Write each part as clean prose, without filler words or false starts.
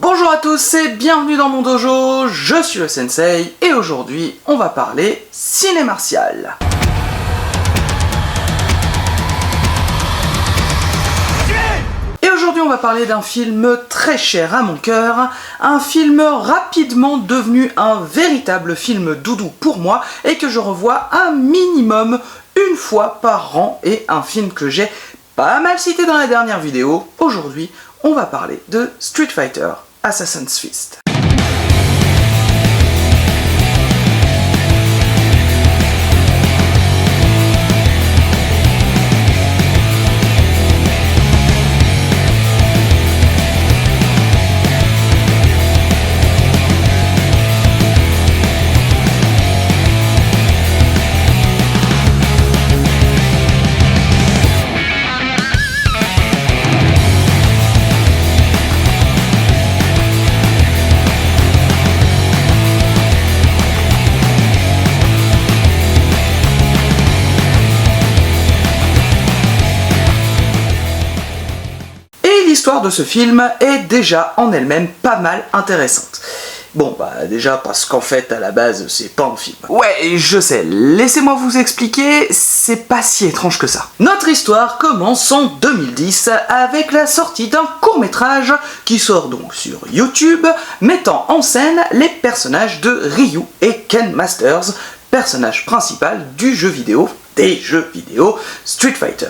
Bonjour à tous et bienvenue dans mon dojo, je suis le sensei et aujourd'hui on va parler ciné martial. Et aujourd'hui on va parler d'un film très cher à mon cœur, un film rapidement devenu un véritable film doudou pour moi et que je revois un minimum une fois par an et un film que j'ai pas mal cité dans la dernière vidéo. Aujourd'hui on va parler de Street Fighter Assassin's Fist. L'histoire de ce film est déjà en elle-même pas mal intéressante. Bon, déjà parce qu'en fait, à la base, c'est pas un film. Ouais, je sais, laissez-moi vous expliquer, c'est pas si étrange que ça. Notre histoire commence en 2010 avec la sortie d'un court-métrage qui sort donc sur YouTube, mettant en scène les personnages de Ryu et Ken Masters, personnage principal des jeux vidéo Street Fighter.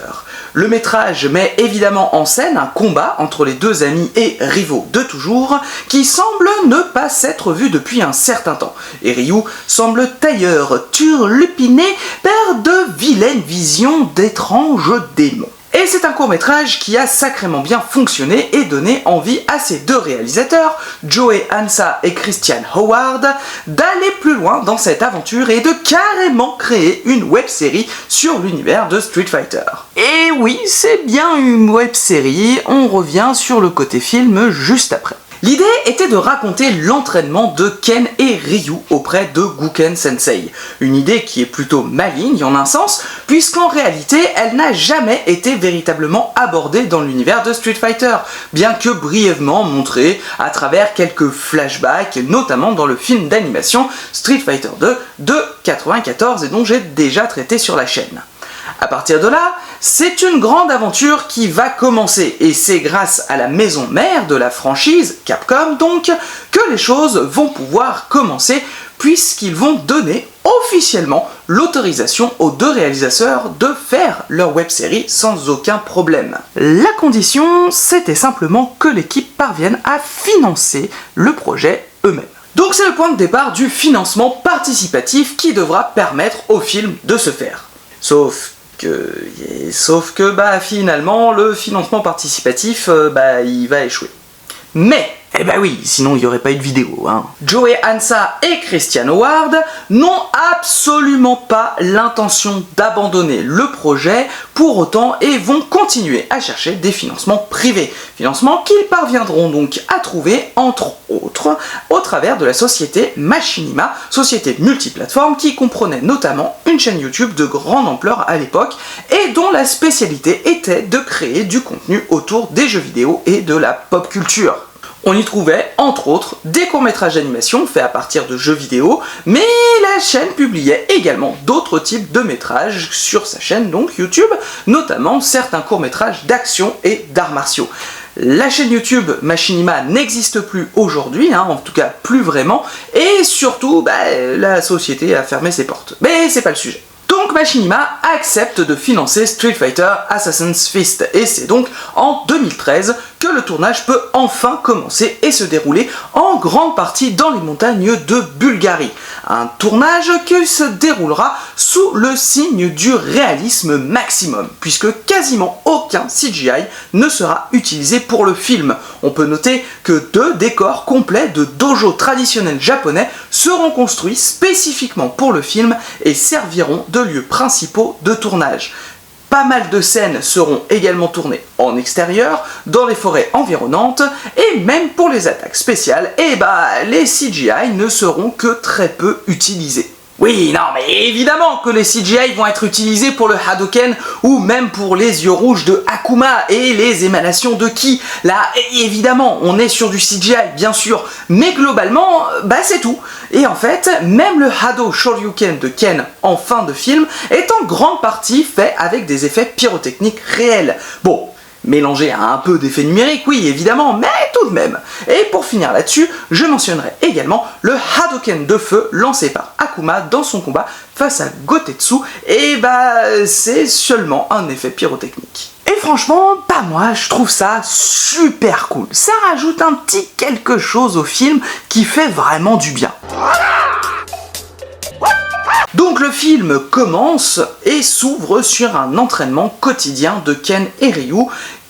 Le métrage met évidemment en scène un combat entre les deux amis et rivaux de toujours qui semble ne pas s'être vu depuis un certain temps. Et Ryu semble tailleur turlupiné par de vilaines visions d'étranges démons. Et c'est un court-métrage qui a sacrément bien fonctionné et donné envie à ces deux réalisateurs, Joey Hansa et Christian Howard, d'aller plus loin dans cette aventure et de carrément créer une web-série sur l'univers de Street Fighter. Et oui, c'est bien une web-série, on revient sur le côté film juste après. L'idée était de raconter l'entraînement de Ken et Ryu auprès de Gouken Sensei. Une idée qui est plutôt maligne en un sens, puisqu'en réalité elle n'a jamais été véritablement abordée dans l'univers de Street Fighter, bien que brièvement montrée à travers quelques flashbacks, notamment dans le film d'animation Street Fighter 2 de 1994 et dont j'ai déjà traité sur la chaîne. À partir de là, c'est une grande aventure qui va commencer et c'est grâce à la maison mère de la franchise, Capcom donc, que les choses vont pouvoir commencer puisqu'ils vont donner officiellement l'autorisation aux deux réalisateurs de faire leur web-série sans aucun problème. La condition, c'était simplement que l'équipe parvienne à financer le projet eux-mêmes. Donc c'est le point de départ du financement participatif qui devra permettre au film de se faire. Sauf que finalement le financement participatif il va échouer. Mais oui, sinon il n'y aurait pas eu de vidéo, hein. Joey Hansa et Christian Howard n'ont absolument pas l'intention d'abandonner le projet pour autant et vont continuer à chercher des financements privés. Financements qu'ils parviendront donc à trouver, entre autres, au travers de la société Machinima, société multiplateforme qui comprenait notamment une chaîne YouTube de grande ampleur à l'époque et dont la spécialité était de créer du contenu autour des jeux vidéo et de la pop culture. On y trouvait, entre autres, des courts-métrages d'animation faits à partir de jeux vidéo, mais la chaîne publiait également d'autres types de métrages sur sa chaîne, donc YouTube, notamment certains courts-métrages d'action et d'arts martiaux. La chaîne YouTube Machinima n'existe plus aujourd'hui, en tout cas plus vraiment, et surtout, la société a fermé ses portes. Mais c'est pas le sujet. Donc Machinima accepte de financer Street Fighter Assassin's Fist et c'est donc en 2013 que le tournage peut enfin commencer et se dérouler en grande partie dans les montagnes de Bulgarie. Un tournage qui se déroulera sous le signe du réalisme maximum, puisque quasiment aucun CGI ne sera utilisé pour le film. On peut noter que 2 décors complets de dojo traditionnels japonais seront construits spécifiquement pour le film et serviront de lieux principaux de tournage. Pas mal de scènes seront également tournées en extérieur, dans les forêts environnantes, et même pour les attaques spéciales, les CGI ne seront que très peu utilisés. Oui, non, mais évidemment que les CGI vont être utilisés pour le Hadoken ou même pour les yeux rouges de Akuma et les émanations de Ki. Là, évidemment, on est sur du CGI, bien sûr, mais globalement, bah c'est tout. Et en fait, même le Hado Shoryuken de Ken en fin de film est en grande partie fait avec des effets pyrotechniques réels. Bon, mélangé à un peu d'effets numériques, oui, évidemment, mais tout de même. Et pour finir là-dessus, je mentionnerai également le Hadoken de feu lancé par Akuma dans son combat face à Gotetsu, et bah c'est seulement un effet pyrotechnique. Et franchement, pas moi, je trouve ça super cool. Ça rajoute un petit quelque chose au film qui fait vraiment du bien. Donc le film commence et s'ouvre sur un entraînement quotidien de Ken et Ryu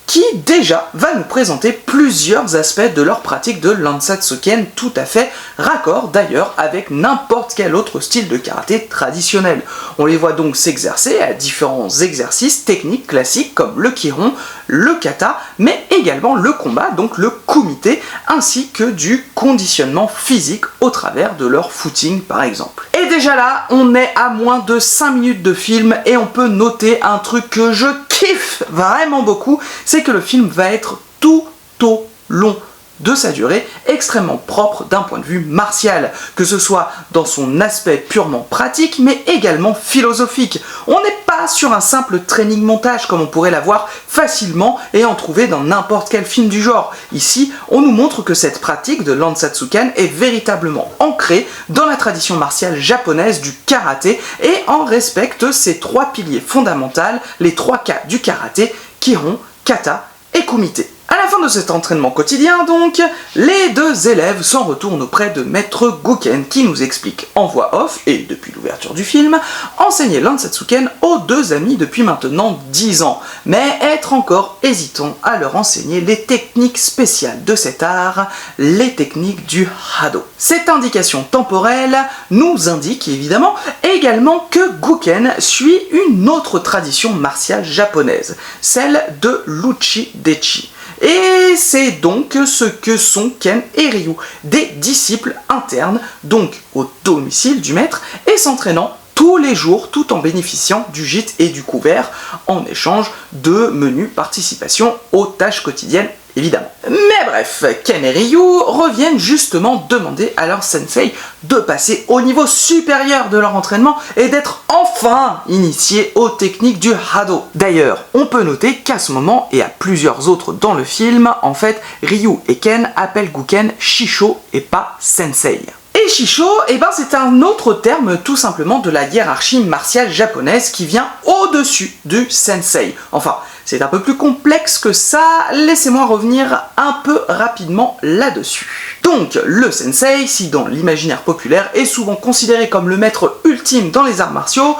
qui déjà va nous présenter plusieurs aspects de leur pratique de Lansatsuken tout à fait raccord d'ailleurs avec n'importe quel autre style de karaté traditionnel. On les voit donc s'exercer à différents exercices techniques classiques comme le kiron, le kata, mais également le combat, donc le kumite, ainsi que du conditionnement physique au travers de leur footing par exemple. Et déjà là, on est à moins de 5 minutes de film et on peut noter un truc que je kiffe vraiment beaucoup, c'est que le film va être tout au long de sa durée extrêmement propre d'un point de vue martial, que ce soit dans son aspect purement pratique mais également philosophique. On n'est pas sur un simple training montage comme on pourrait l'avoir facilement et en trouver dans n'importe quel film du genre. Ici, on nous montre que cette pratique de Lansatsuken est véritablement ancrée dans la tradition martiale japonaise du karaté et en respecte ses 3 piliers fondamentaux, les 3 K du karaté, kiron, kata et kumite. À la fin de cet entraînement quotidien donc, les deux élèves s'en retournent auprès de Maître Guken qui nous explique en voix off, et depuis l'ouverture du film, enseigner Lansatsuken aux deux amis depuis maintenant 10 ans, mais être encore hésitant à leur enseigner les techniques spéciales de cet art, les techniques du Hado. Cette indication temporelle nous indique évidemment également que Guken suit une autre tradition martiale japonaise, celle de l'Uchi Dechi. Et c'est donc ce que sont Ken et Ryu, des disciples internes, donc au domicile du maître, et s'entraînant tous les jours tout en bénéficiant du gîte et du couvert en échange de menus participation aux tâches quotidiennes évidemment. Mais bref, Ken et Ryu reviennent justement demander à leur sensei de passer au niveau supérieur de leur entraînement et d'être enfin initiés aux techniques du Hado. D'ailleurs, on peut noter qu'à ce moment, et à plusieurs autres dans le film, en fait, Ryu et Ken appellent Guken Shisho et pas Sensei. Et Shisho, c'est un autre terme tout simplement de la hiérarchie martiale japonaise qui vient au-dessus du sensei. Enfin, c'est un peu plus complexe que ça, laissez-moi revenir un peu rapidement là-dessus. Donc, le sensei, si dans l'imaginaire populaire est souvent considéré comme le maître ultime dans les arts martiaux,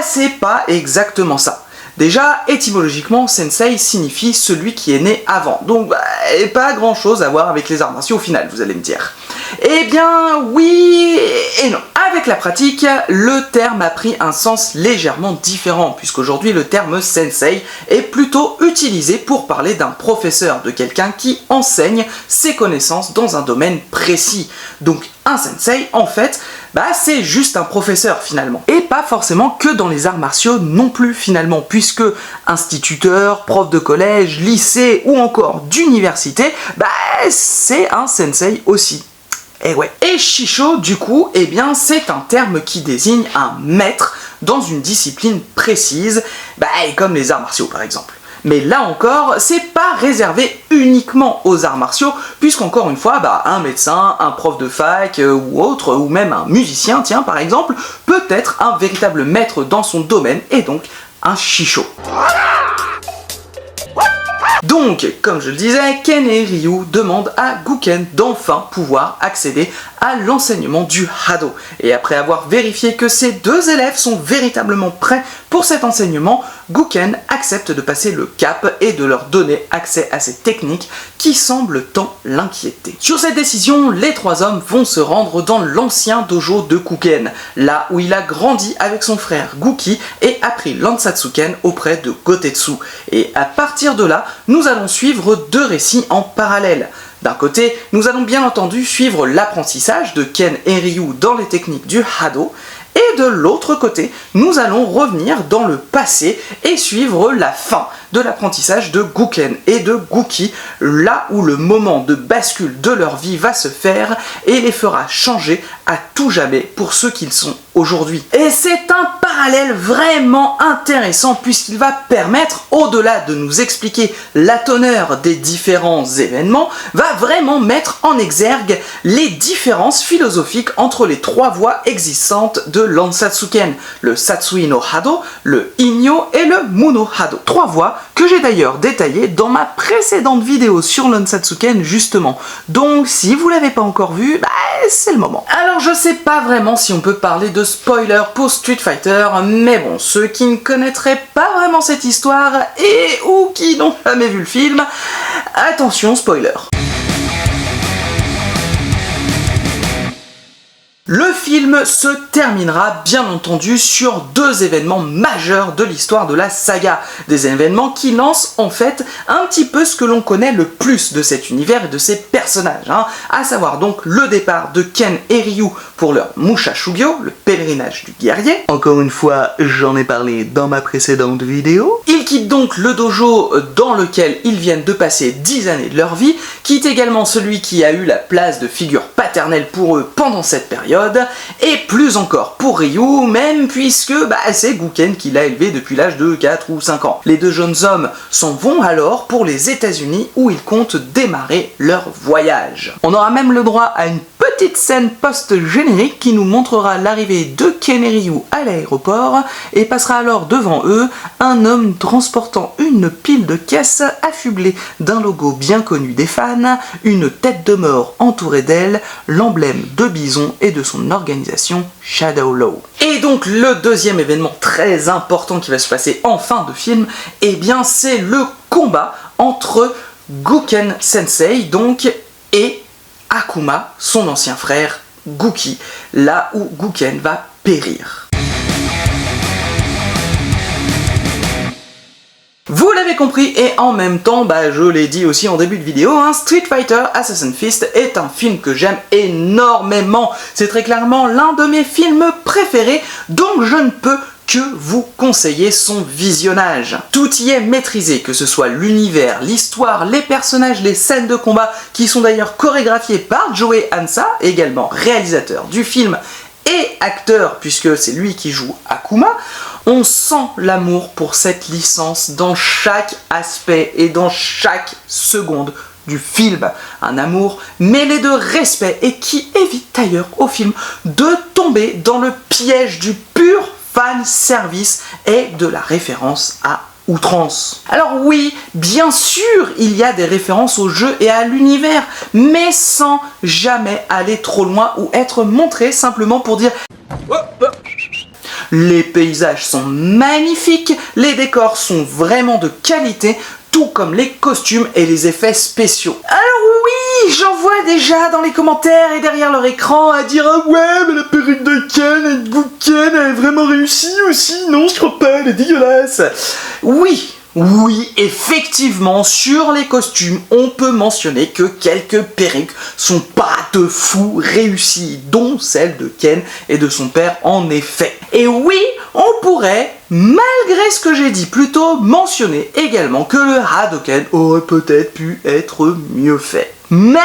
c'est pas exactement ça. Déjà, étymologiquement, sensei signifie celui qui est né avant, donc pas grand chose à voir avec les arts martiaux au final, vous allez me dire. Eh bien, oui et non. Avec la pratique, le terme a pris un sens légèrement différent, puisqu'aujourd'hui le terme sensei est plutôt utilisé pour parler d'un professeur, de quelqu'un qui enseigne ses connaissances dans un domaine précis. Donc un sensei, en fait, c'est juste un professeur finalement. Et pas forcément que dans les arts martiaux non plus finalement, puisque instituteur, prof de collège, lycée ou encore d'université, c'est un sensei aussi. Et ouais. Et Shisho, du coup, c'est un terme qui désigne un maître dans une discipline précise, comme les arts martiaux par exemple. Mais là encore, c'est pas réservé uniquement aux arts martiaux, puisqu'encore une fois, un médecin, un prof de fac ou autre, ou même un musicien, tiens par exemple, peut être un véritable maître dans son domaine, et donc un Shisho. Donc, comme je le disais, Ken et Ryu demandent à Guken d'enfin pouvoir accéder à l'enseignement du Hado. Et après avoir vérifié que ces deux élèves sont véritablement prêts pour cet enseignement, Guken accepte de passer le cap et de leur donner accès à ces techniques qui semblent tant l'inquiéter. Sur cette décision, les trois hommes vont se rendre dans l'ancien dojo de Guken, là où il a grandi avec son frère Guki et appris Lansatsuken auprès de Gotetsu. Et à partir de là, nous allons suivre deux récits en parallèle. D'un côté, nous allons bien entendu suivre l'apprentissage de Ken et Ryu dans les techniques du Hado, Et de l'autre côté, nous allons revenir dans le passé et suivre la fin de l'apprentissage de Gouken et de Gookie, là où le moment de bascule de leur vie va se faire et les fera changer à tout jamais pour ceux qu'ils sont aujourd'hui. Et c'est un parallèle vraiment intéressant puisqu'il va permettre, au-delà de nous expliquer la teneur des différents événements, va vraiment mettre en exergue les différences philosophiques entre les trois voies existantes de l'Ansatsuken, le Satsui no Hado, le Inyo et le Muno Hado. Trois voies que j'ai d'ailleurs détaillées dans ma précédente vidéo sur l'Ansatsuken justement. Donc si vous l'avez pas encore vu, c'est le moment. Alors je sais pas vraiment si on peut parler de spoiler pour Street Fighter, mais bon, ceux qui ne connaîtraient pas vraiment cette histoire et ou qui n'ont jamais vu le film, attention spoiler. Le film se terminera bien entendu sur deux événements majeurs de l'histoire de la saga. Des événements qui lancent en fait un petit peu ce que l'on connaît le plus de cet univers et de ses personnages, à savoir donc le départ de Ken et Ryu pour leur Musha Shugyo, le pèlerinage du guerrier. Encore une fois, j'en ai parlé dans ma précédente vidéo. Ils quittent donc le dojo dans lequel ils viennent de passer 10 années de leur vie, quittent également celui qui a eu la place de figure paternelle pour eux pendant cette période, et plus encore pour Ryu, même puisque c'est Gouken qui l'a élevé depuis l'âge de 4 ou 5 ans. Les deux jeunes hommes s'en vont alors pour les États-Unis où ils comptent démarrer leur voyage. On aura même le droit à une petite scène post-générique qui nous montrera l'arrivée de Ken et Ryu à l'aéroport et passera alors devant eux un homme transportant une pile de caisses affublée d'un logo bien connu des fans, une tête de mort entourée d'elle, l'emblème de Bison et de son organisation Shadow Law. Et donc le deuxième événement très important qui va se passer en fin de film, c'est le combat entre Gouken Sensei donc et Akuma, son ancien frère Gookie, là où Gouken va périr. Vous l'avez compris, et en même temps, je l'ai dit aussi en début de vidéo, Street Fighter Assassin's Fist est un film que j'aime énormément. C'est très clairement l'un de mes films préférés, donc je ne peux que vous conseiller son visionnage. Tout y est maîtrisé, que ce soit l'univers, l'histoire, les personnages, les scènes de combat, qui sont d'ailleurs chorégraphiées par Joe Hansa, également réalisateur du film et acteur, puisque c'est lui qui joue Akuma. On sent l'amour pour cette licence dans chaque aspect et dans chaque seconde du film. Un amour mêlé de respect et qui évite d'ailleurs au film de tomber dans le piège du pur fan service et de la référence à outrance. Alors oui, bien sûr, il y a des références au jeu et à l'univers, mais sans jamais aller trop loin ou être montré simplement pour dire les paysages sont magnifiques, les décors sont vraiment de qualité, tout comme les costumes et les effets spéciaux. Alors oui, j'en vois déjà dans les commentaires et derrière leur écran à dire « Ah ouais, mais la perruque de Ken et de Gouken, elle est vraiment réussie aussi, non, je crois pas, elle est dégueulasse !» Oui, effectivement, sur les costumes, on peut mentionner que quelques perruques sont pas de fou réussies, dont celle de Ken et de son père en effet. Et oui, on pourrait, malgré ce que j'ai dit plus tôt, mentionner également que le Hadoken aurait peut-être pu être mieux fait. Mais,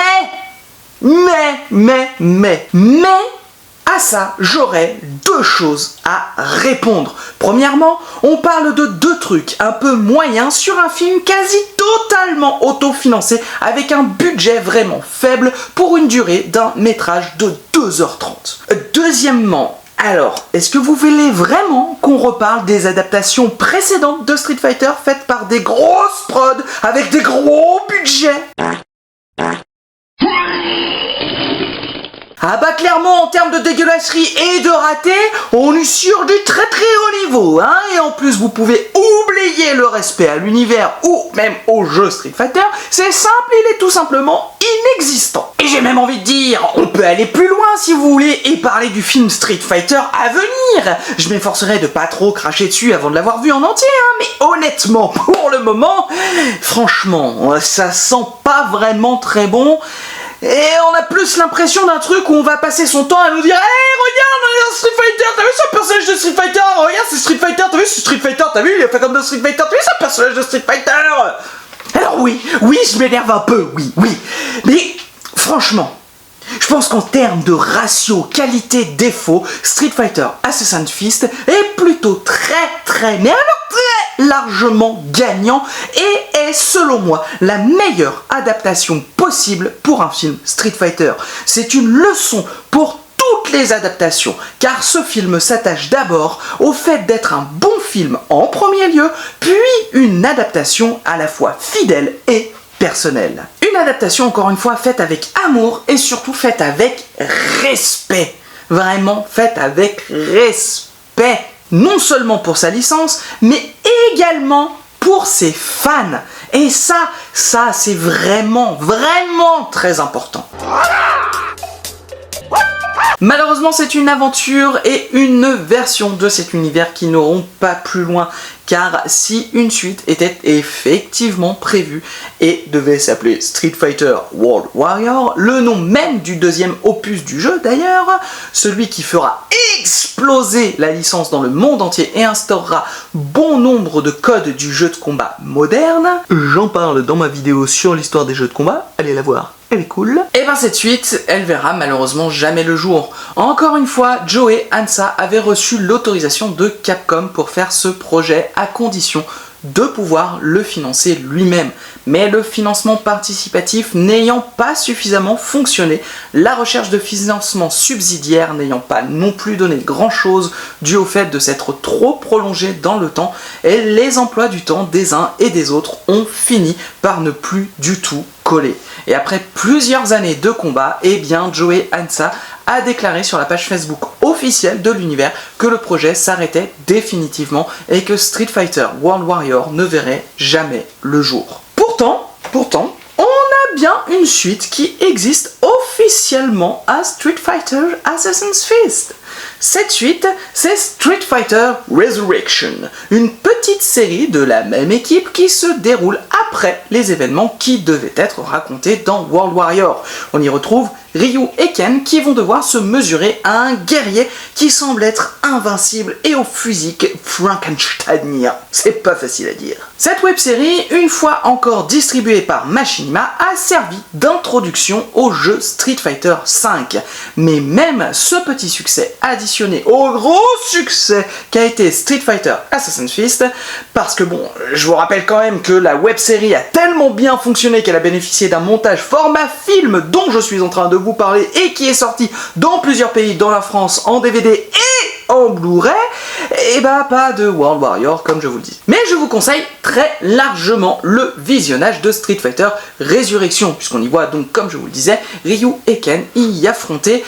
à ça, j'aurais deux choses à répondre. Premièrement, on parle de deux trucs un peu moyens sur un film quasi totalement autofinancé avec un budget vraiment faible pour une durée d'un métrage de 2h30. Deuxièmement, alors, est-ce que vous voulez vraiment qu'on reparle des adaptations précédentes de Street Fighter faites par des grosses prods avec des gros budgets ? Ah clairement, en termes de dégueulasserie et de raté, on est sur du très très haut niveau, et en plus vous pouvez oublier le respect à l'univers ou même au jeu Street Fighter, c'est simple, il est tout simplement inexistant. Et j'ai même envie de dire, on peut aller plus loin si vous voulez et parler du film Street Fighter à venir. Je m'efforcerai de pas trop cracher dessus avant de l'avoir vu en entier, mais honnêtement, pour le moment, franchement, ça sent pas vraiment très bon. Et on a plus l'impression d'un truc où on va passer son temps à nous dire hey, regarde, on est dans Street Fighter, t'as vu ce personnage de Street Fighter? Regarde, c'est Street Fighter, t'as vu ce Street Fighter, t'as vu, il a fait comme dans Street Fighter, t'as vu ce personnage de Street Fighter? Alors oui, je m'énerve un peu, oui. Mais franchement, je pense qu'en termes de ratio qualité-défaut, Street Fighter Assassin's Fist est plutôt mais alors très largement gagnant et est selon moi la meilleure adaptation possible pour un film Street Fighter. C'est une leçon pour toutes les adaptations, car ce film s'attache d'abord au fait d'être un bon film en premier lieu, puis une adaptation à la fois fidèle et personnelle. Une adaptation encore une fois faite avec amour et surtout faite avec respect. Vraiment faite avec respect. Non seulement pour sa licence, mais également pour ses fans. Et ça c'est vraiment très important. Malheureusement, c'est une aventure et une version de cet univers qui n'auront pas plus loin, car si une suite était effectivement prévue et devait s'appeler Street Fighter World Warrior, le nom même du deuxième opus du jeu d'ailleurs, celui qui fera exploser la licence dans le monde entier et instaurera bon nombre de codes du jeu de combat moderne, j'en parle dans ma vidéo sur l'histoire des jeux de combat, allez la voir. Elle est cool. Et ben cette suite, elle verra malheureusement jamais le jour. Encore une fois, Joe Hansa avait reçu l'autorisation de Capcom pour faire ce projet à condition de pouvoir le financer lui-même. Mais le financement participatif n'ayant pas suffisamment fonctionné, la recherche de financement subsidiaire n'ayant pas non plus donné grand-chose dû au fait de s'être trop prolongé dans le temps, et les emplois du temps des uns et des autres ont fini par ne plus du tout coller. Et après plusieurs années de combat, eh bien Joe Hansa a déclaré sur la page Facebook officielle de l'univers que le projet s'arrêtait définitivement et que Street Fighter World Warrior ne verrait jamais le jour. Pourtant, on a bien une suite qui existe officiellement à Street Fighter Assassin's Fist. Cette suite, c'est Street Fighter Resurrection, une petite série de la même équipe qui se déroule après les événements qui devaient être racontés dans World Warrior. On y retrouve Ryu et Ken qui vont devoir se mesurer à un guerrier qui semble être invincible et au physique frankensteinien. C'est pas facile à dire. Cette web-série, une fois encore distribuée par Machinima, a servi d'introduction au jeu Street Fighter V. Mais même ce petit succès additionné au gros succès qu'a été Street Fighter Assassin's Fist, parce que bon, je vous rappelle quand même que la web-série a tellement bien fonctionné qu'elle a bénéficié d'un montage format film dont je suis en train de vous parler et qui est sorti dans plusieurs pays, dans la France, en DVD et en Blu-ray, et bah pas de World Warrior comme je vous le dis. Mais je vous conseille très largement le visionnage de Street Fighter Resurrection, puisqu'on y voit donc, comme je vous le disais, Ryu et Ken y affronter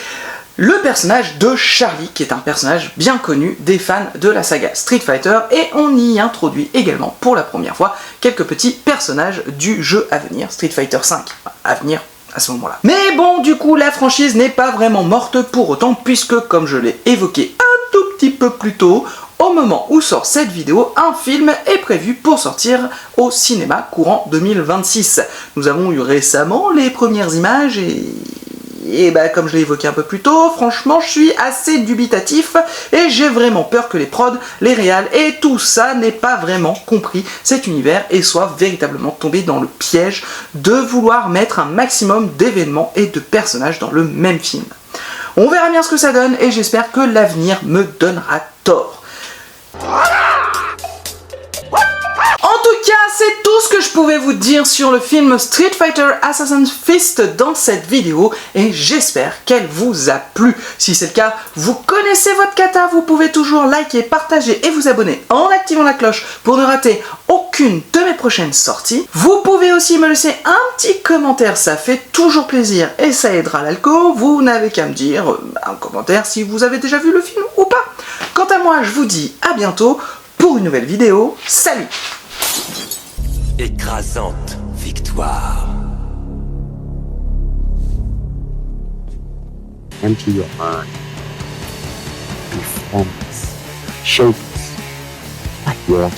le personnage de Charlie, qui est un personnage bien connu des fans de la saga Street Fighter, et on y introduit également pour la première fois quelques petits personnages du jeu à venir, Street Fighter V, à venir à ce moment-là. Mais bon, du coup, la franchise n'est pas vraiment morte pour autant, puisque, comme je l'ai évoqué un tout petit peu plus tôt, au moment où sort cette vidéo, un film est prévu pour sortir au cinéma courant 2026. Nous avons eu récemment les premières images et bah, comme je l'ai évoqué un peu plus tôt, franchement je suis assez dubitatif et j'ai vraiment peur que les prods, les réals et tout ça n'aient pas vraiment compris cet univers et soient véritablement tombés dans le piège de vouloir mettre un maximum d'événements et de personnages dans le même film. On verra bien ce que ça donne et j'espère que l'avenir me donnera tort. En tout cas, c'est tout ce que je pouvais vous dire sur le film Street Fighter Assassin's Fist dans cette vidéo et j'espère qu'elle vous a plu. Si c'est le cas, vous connaissez votre kata, vous pouvez toujours liker, partager et vous abonner en activant la cloche pour ne rater aucune de mes prochaines sorties. Vous pouvez aussi me laisser un petit commentaire, ça fait toujours plaisir et ça aidera l'alco. Vous n'avez qu'à me dire un commentaire si vous avez déjà vu le film ou pas. Quant à moi, je vous dis à bientôt pour une nouvelle vidéo. Salut! Écrasante victoire. Empty your mind. Be formless, shapeless, like water.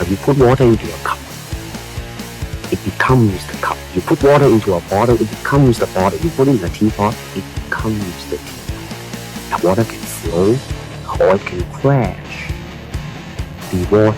If you put water into a cup, it becomes becomes the cup. You put water into a bottle, it becomes the bottle. You put it in a teapot, it becomes the teapot. The water can flow or it can crash. The water